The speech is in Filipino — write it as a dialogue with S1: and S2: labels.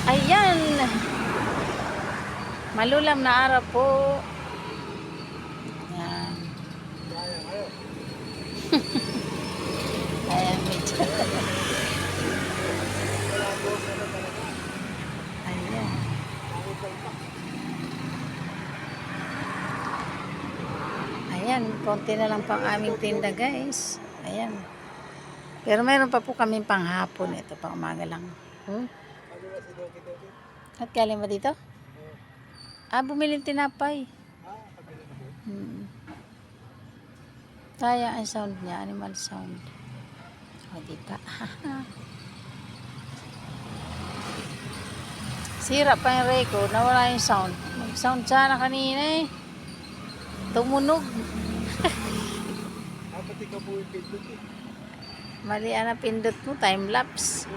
S1: Ayan. Malulam na araw po. Ayan. Ayan, medyo. Ayan. Ayan, konti na lang pang aming tinda, guys. Ayan. Pero mayroon pa po kami panghapon. Ito, pang umaga lang. At galing ba dito? Bumili tinapay. Kaya ang sound niya, animal sound. O, diba? Sira pa yung record, nawala yung sound. Mag-sound sana kanina eh. Tumunog. Mali ang napindot mo, time lapse.